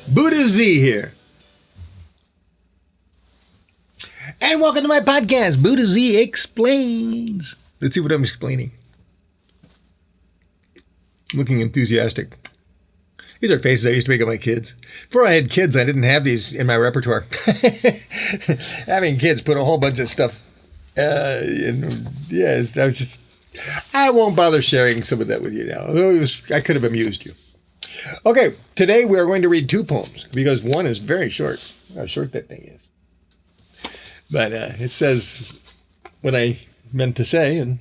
Buddha Z here. And welcome to my podcast, Buddha Z Explains. Let's see what I'm explaining. Looking enthusiastic. These are faces I used to make of my kids. Before I had kids, I didn't have these in my repertoire. Having kids put a whole bunch of stuff I won't bother sharing some of that with you now. Although I could have amused you. Okay, today we are going to read two poems because one is very short. How short that thing is. But it says what I meant to say, and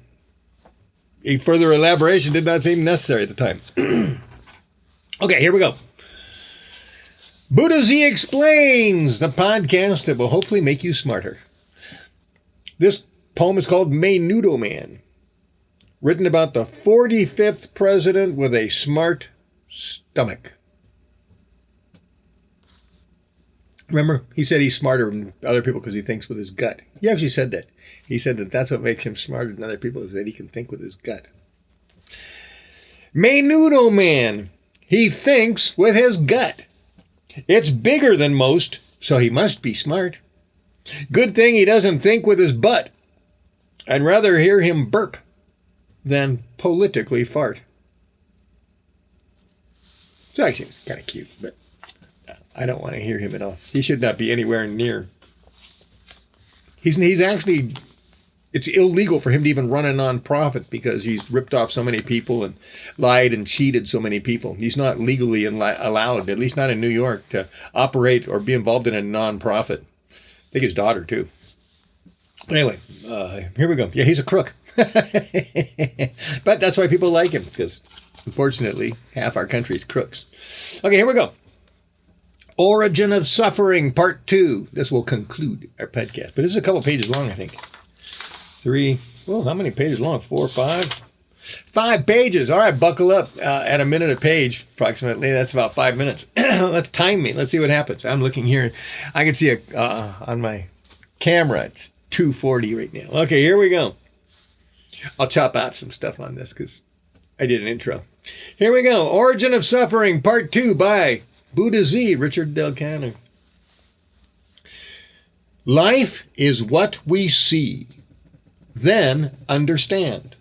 a further elaboration did not seem necessary at the time. Okay, here we go. Buddha Z Explains, the podcast that will hopefully make you smarter. This poem is called Menudo Man, written about the 45th president with a smart stomach. Remember, he said he's smarter than other people because he thinks with his gut. He actually said that. He said that that's what makes him smarter than other people, is that he can think with his gut. Menudo Man, he thinks with his gut. It's bigger than most, so he must be smart. Good thing he doesn't think with his butt. I'd rather hear him burp than politically fart. It's actually kind of cute, but I don't want to hear him at all. He should not be anywhere near. He's actually, it's illegal for him to even run a nonprofit because he's ripped off so many people and lied and cheated so many people. He's not legally allowed, at least not in New York, to operate or be involved in a nonprofit. I think his daughter, too. But anyway, here we go. Yeah, he's a crook. But that's why people like him, because unfortunately, half our country is crooks. Okay, here we go. Origin of Suffering, Part 2. This will conclude our podcast. But this is a couple pages long, I think. 3. Well, how many pages long? 4, 5? 5 pages. All right, buckle up. At a minute a page, approximately. That's about 5 minutes. Let's time me. Let's see what happens. I'm looking here. I can see on my camera, it's 2:40 right now. Okay, here we go. I'll chop out some stuff on this because I did an intro. Here we go. Origin of Suffering, Part 2 by Buddha Z, Richard Delcano. Life is what we see, then understand.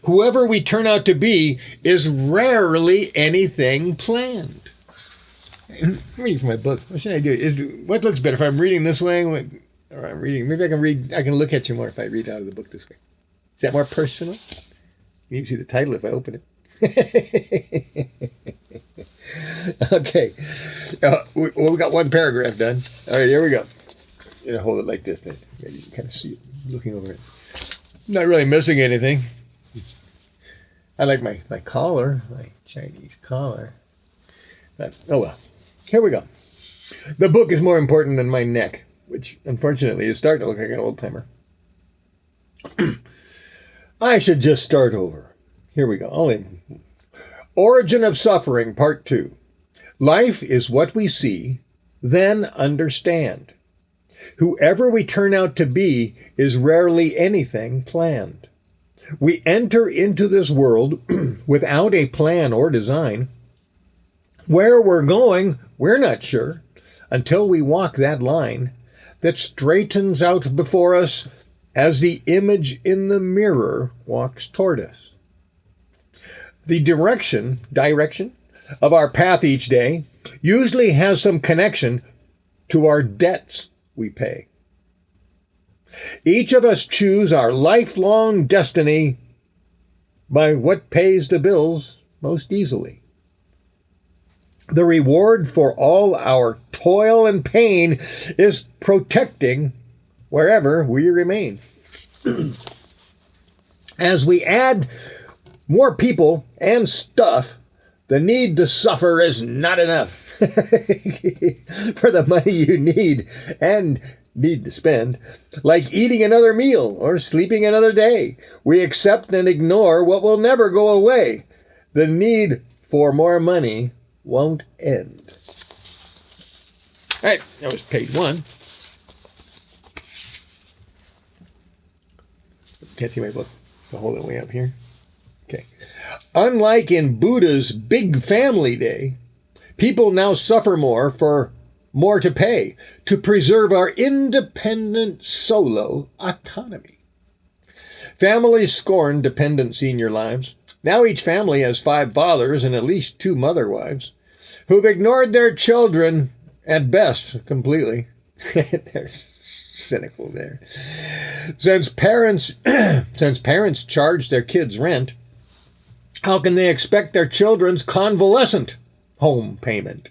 Whoever we turn out to be is rarely anything planned. I'm reading from my book. What should I do? What looks better, if I'm reading this way or I'm reading? Maybe I can look at you more if I read out of the book this way. Is that more personal? You can see the title if I open it. Okay. We got one paragraph done. All right, here we go. I'm going to hold it like this then. You can kind of see it looking over it. Not really missing anything. I like my collar, my Chinese collar. But, oh well. Here we go. The book is more important than my neck, which unfortunately is starting to look like an old timer. I should just start over. Here we go. Origin of Suffering, Part 2. Life is what we see, then understand. Whoever we turn out to be is rarely anything planned. We enter into this world without a plan or design. Where we're going, we're not sure, until we walk that line that straightens out before us as the image in the mirror walks toward us. The direction of our path each day usually has some connection to our debts we pay. Each of us choose our lifelong destiny by what pays the bills most easily. The reward for all our toil and pain is protecting wherever we remain. As we add more people and stuff, the need to suffer is not enough. For the money you need and need to spend, like eating another meal or sleeping another day, we accept and ignore what will never go away. The need for more money won't end. All right, that was page 1. Can't see my book. I'll hold it way up here. Okay. Unlike in Buddha's Big Family Day, people now suffer more for more to pay to preserve our independent solo autonomy. Families scorn dependent senior lives. Now each family has 5 fathers and at least 2 mother wives who've ignored their children at best completely. They're cynical there. Since parents charge their kids rent, how can they expect their children's convalescent home payment?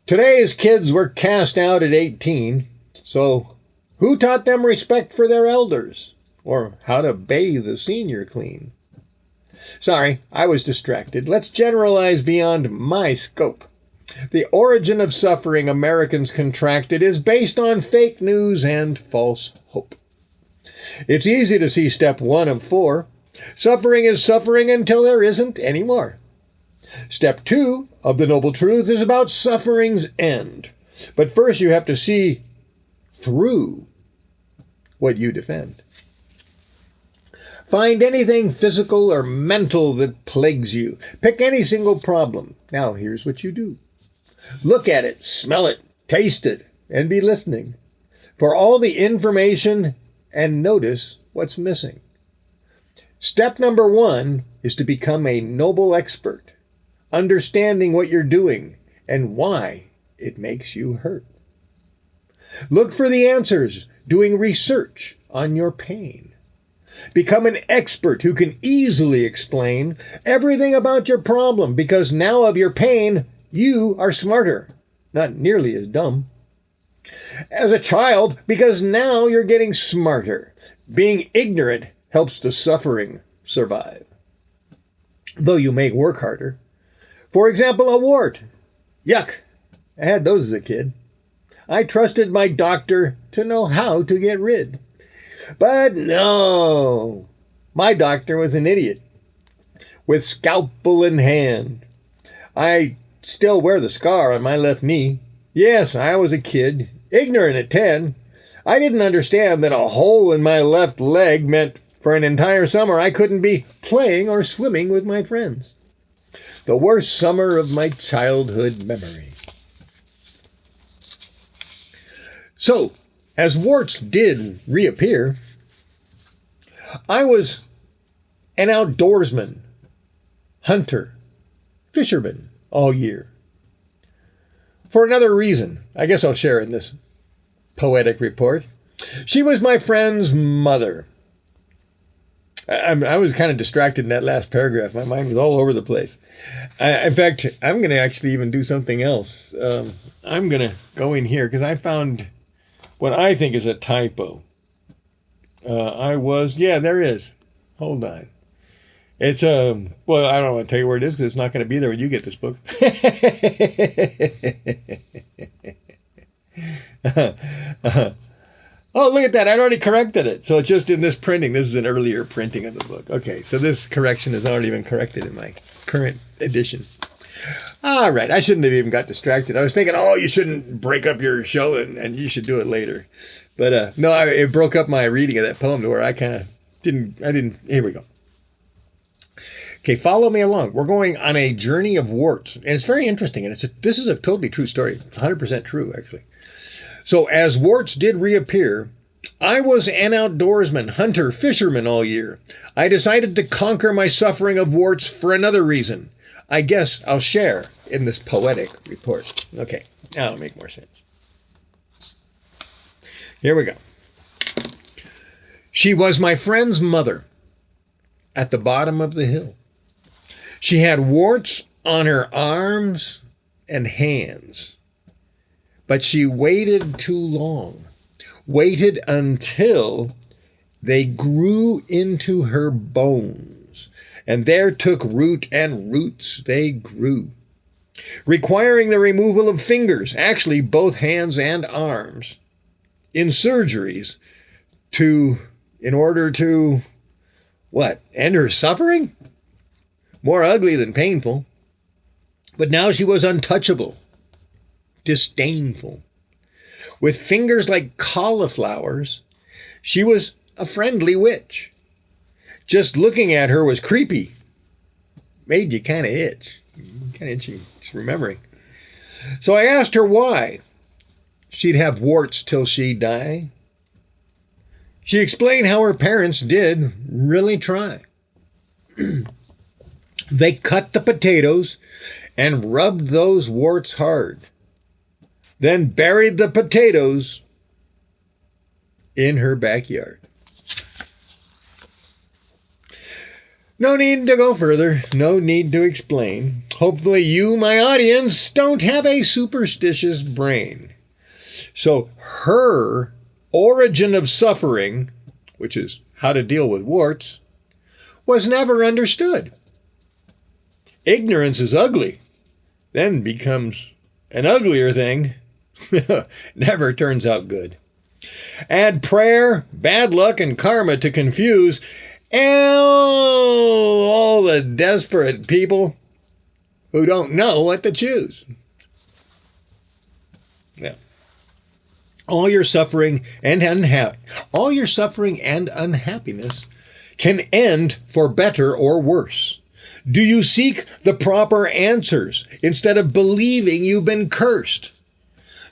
Today's kids were cast out at 18, so who taught them respect for their elders or how to bathe a senior clean? Sorry, I was distracted. Let's generalize beyond my scope. The origin of suffering Americans contracted is based on fake news and false hope. It's easy to see step 1 of 4. Suffering is suffering until there isn't any more. Step 2 of the Noble Truth is about suffering's end. But first you have to see through what you defend. Find anything physical or mental that plagues you. Pick any single problem. Now here's what you do. Look at it, smell it, taste it, and be listening for all the information and notice what's missing. Step number 1 is to become a noble expert, understanding what you're doing and why it makes you hurt. Look for the answers, doing research on your pain. Become an expert who can easily explain everything about your problem, because now of your pain, you are smarter, not nearly as dumb. As a child, because now you're getting smarter. Being ignorant helps the suffering survive, though you may work harder. For example, a wart. Yuck, I had those as a kid. I trusted my doctor to know how to get rid. But no, my doctor was an idiot. With scalpel in hand. I still wear the scar on my left knee. Yes, I was a kid, ignorant at 10. I didn't understand that a hole in my left leg meant for an entire summer I couldn't be playing or swimming with my friends. The worst summer of my childhood memory. So, as warts did reappear, I was an outdoorsman, hunter, fisherman all year. For another reason, I guess I'll share in this poetic report. She was my friend's mother. I was kind of distracted in that last paragraph. My mind was all over the place. In fact, I'm going to actually even do something else. I'm going to go in here because I found what I think is a typo. There is. Hold on. It's, well, I don't want to tell you where it is because it's not going to be there when you get this book. Oh, look at that. I'd already corrected it. So it's just in this printing. This is an earlier printing of the book. Okay, so this correction has already been corrected in my current edition. All right, I shouldn't have even got distracted. I was thinking, you shouldn't break up your show and you should do it later. But no, it broke up my reading of that poem to where I kind of didn't. Here we go. Okay, follow me along. We're going on a journey of warts. And it's very interesting. And this is a totally true story. 100% true, actually. So as warts did reappear, I was an outdoorsman, hunter, fisherman all year. I decided to conquer my suffering of warts for another reason. I guess I'll share in this poetic report. Okay, now it'll make more sense. Here we go. She was my friend's mother at the bottom of the hill. She had warts on her arms and hands. But she waited too long, waited until they grew into her bones, and there took root, and roots they grew, requiring the removal of fingers, actually both hands and arms, in surgeries in order to, end her suffering? More ugly than painful. But now she was untouchable. Disdainful. With fingers like cauliflowers, she was a friendly witch. Just looking at her was creepy. Made you kind of itch. Kind of itchy, just remembering. So I asked her why. She'd have warts till she'd die. She explained how her parents did really try. They cut the potatoes and rubbed those warts hard, then buried the potatoes in her backyard. No need to go further. No need to explain. Hopefully you, my audience, don't have a superstitious brain. So her origin of suffering, which is how to deal with warts, was never understood. Ignorance is ugly, then becomes an uglier thing. Never turns out good. Add prayer, bad luck, and karma to confuse all the desperate people who don't know what to choose. Yeah. All your suffering and unhappiness can end for better or worse. Do you seek the proper answers instead of believing you've been cursed?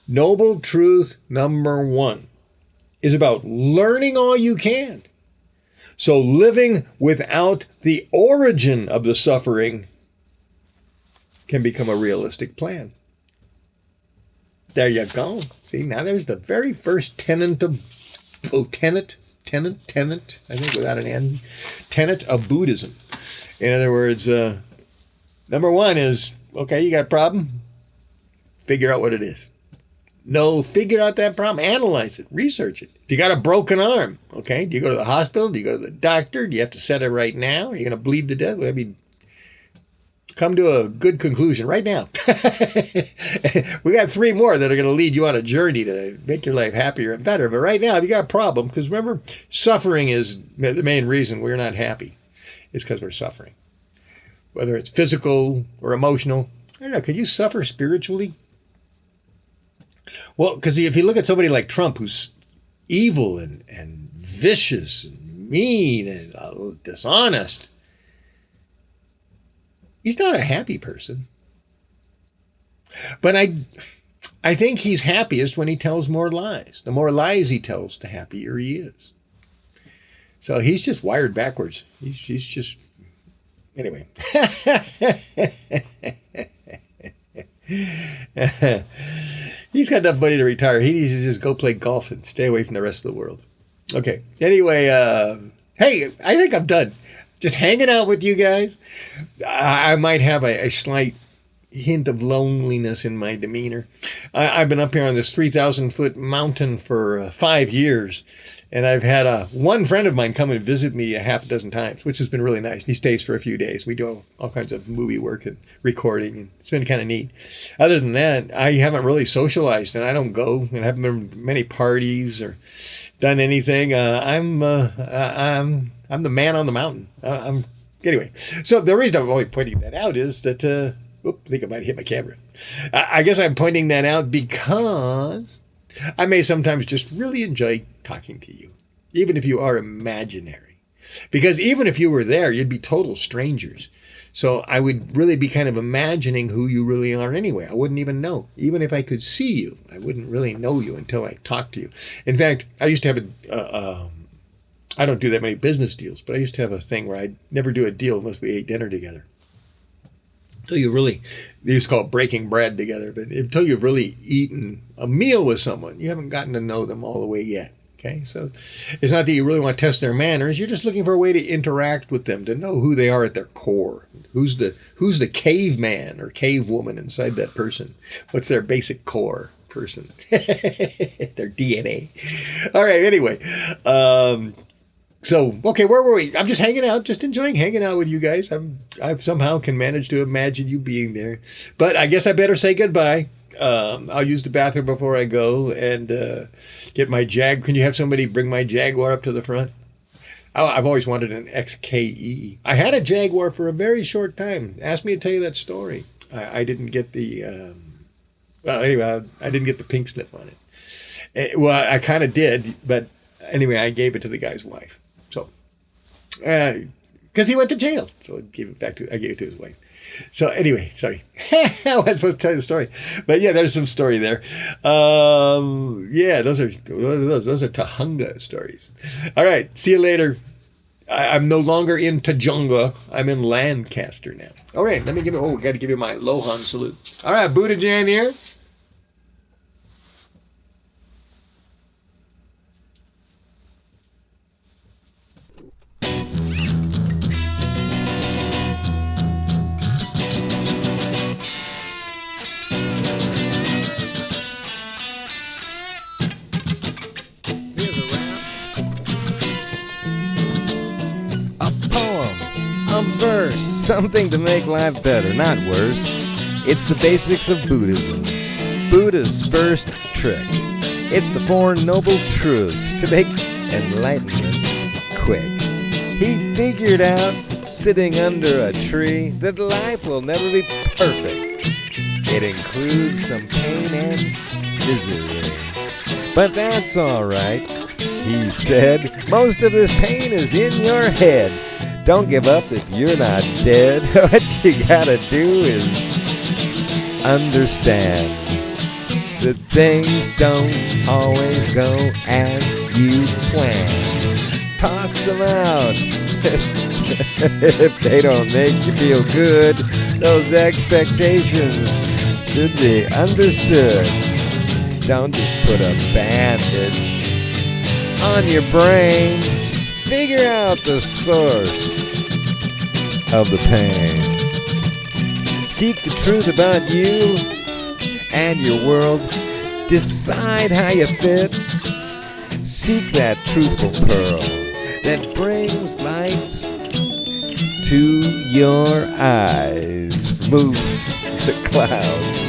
Noble truth number 1 is about learning all you can. So living without the origin of the suffering can become a realistic plan. There you go. See, now there's the very first tenet, I think without an N, tenet of Buddhism. In other words, number 1 is, okay, you got a problem? Figure out what it is. No, figure out that problem, analyze it, research it. If you got a broken arm, okay, do you go to the hospital? Do you go to the doctor? Do you have to set it right now? Are you going to bleed to death? I mean, come to a good conclusion right now. We got 3 more that are going to lead you on a journey to make your life happier and better. But right now, if you got a problem, because remember, suffering is the main reason we're not happy. It's because we're suffering. Whether it's physical or emotional. I don't know, could you suffer spiritually? Well, because if you look at somebody like Trump, who's evil and vicious and mean and dishonest, he's not a happy person. But I think he's happiest when he tells more lies. The more lies he tells, the happier he is. So he's just wired backwards. He's just, anyway. He's got enough money to retire. He needs to just go play golf and stay away from the rest of the world. Okay. Anyway, hey, I think I'm done. Just hanging out with you guys. I might have a slight hint of loneliness in my demeanor. I've been up here on this 3,000-foot mountain for 5 years, and I've had one friend of mine come and visit me a half a dozen times, which has been really nice. He stays for a few days. We do all kinds of movie work and recording, and it's been kind of neat. Other than that, I haven't really socialized, and I don't go, and haven't been to many parties or done anything. I'm the man on the mountain. Anyway. So the reason I'm only pointing that out is that. I think I might hit my camera. I guess I'm pointing that out because I may sometimes just really enjoy talking to you, even if you are imaginary. Because even if you were there, you'd be total strangers. So I would really be kind of imagining who you really are anyway. I wouldn't even know. Even if I could see you, I wouldn't really know you until I talked to you. In fact, I used to have I don't do that many business deals, but I used to have a thing where I'd never do a deal unless we ate dinner together. Until you really, they used to call it breaking bread together, but until you've really eaten a meal with someone, you haven't gotten to know them all the way yet. Okay, so it's not that you really want to test their manners. You're just looking for a way to interact with them, to know who they are at their core. Who's the caveman or cavewoman inside that person? What's their basic core person? Their DNA. All right, anyway. So, okay, where were we? I'm just hanging out, just enjoying hanging out with you guys. I've somehow can manage to imagine you being there. But I guess I better say goodbye. I'll use the bathroom before I go and get my Can you have somebody bring my Jaguar up to the front? I've always wanted an XKE. I had a Jaguar for a very short time. Ask me to tell you that story. I didn't get the... anyway, I didn't get the pink slip on it. Well, I kind of did, but anyway, I gave it to the guy's wife. So, Because he went to jail. So I gave it to his wife. So anyway, sorry. I wasn't supposed to tell you the story. But yeah, there's some story there. Yeah, those are Tahunga stories. All right, see you later. I'm no longer in Tajunga. I'm in Lancaster now. All right, let me give you, got to give you my Lohan salute. All right, Buddha Jan here. A verse, something to make life better, not worse. It's the basics of Buddhism. Buddha's first trick. It's the Four Noble Truths to make enlightenment quick. He figured out, sitting under a tree, that life will never be perfect. It includes some pain and misery. But that's alright, he said. Most of this pain is in your head. Don't give up if you're not dead. What you gotta do is understand that things don't always go as you plan. Toss them out. If they don't make you feel good, those expectations should be understood. Don't just put a bandage on your brain. Figure out the source of the pain. Seek the truth about you and your world. Decide how you fit. Seek that truthful pearl that brings lights to your eyes. Moves the clouds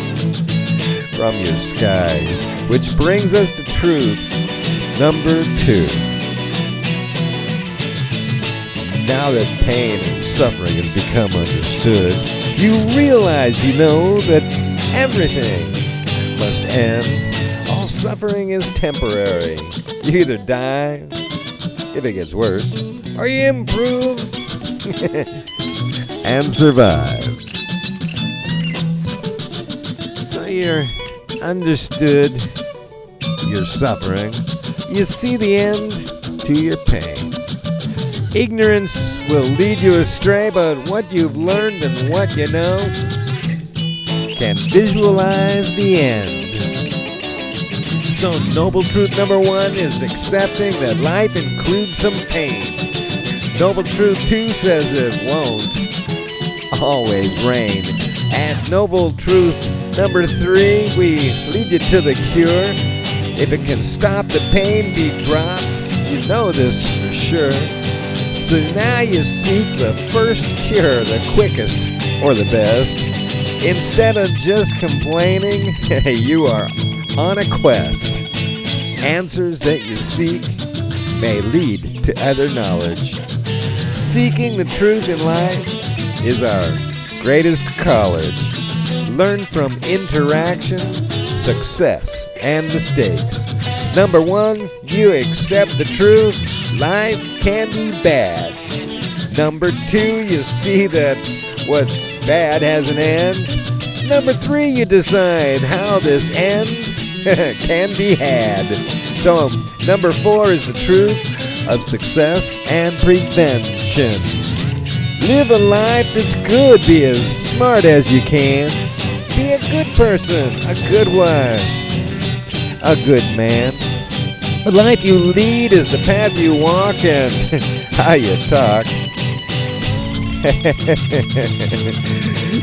from your skies. Which brings us to truth number 2. Now that pain and suffering has become understood, you realize, that everything must end. All suffering is temporary. You either die, if it gets worse, or you improve and survive. So you're understood your suffering. You see the end to your pain. Ignorance will lead you astray, but what you've learned and what you know can visualize the end. So noble truth number 1 is accepting that life includes some pain. Noble truth 2 says it won't always rain. And noble truth number 3, we lead you to the cure. If it can stop the pain be dropped, you know this for sure. So now you seek the first cure, the quickest or the best. Instead of just complaining, you are on a quest. Answers that you seek may lead to other knowledge. Seeking the truth in life is our greatest college. Learn from interaction, success, and mistakes. Number 1, you accept the truth. Life can be bad. Number 2, you see that what's bad has an end. Number 3, you decide how this end can be had. So number 4 is the truth of success and prevention. Live a life that's good. Be as smart as you can. Be a good person, a good wife, a good man. The life you lead is the path you walk and how you talk.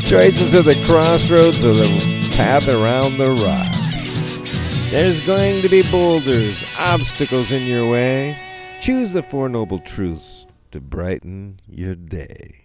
Choices are the crossroads of the path around the rock. There's going to be boulders, obstacles in your way. Choose the 4 noble truths to brighten your day.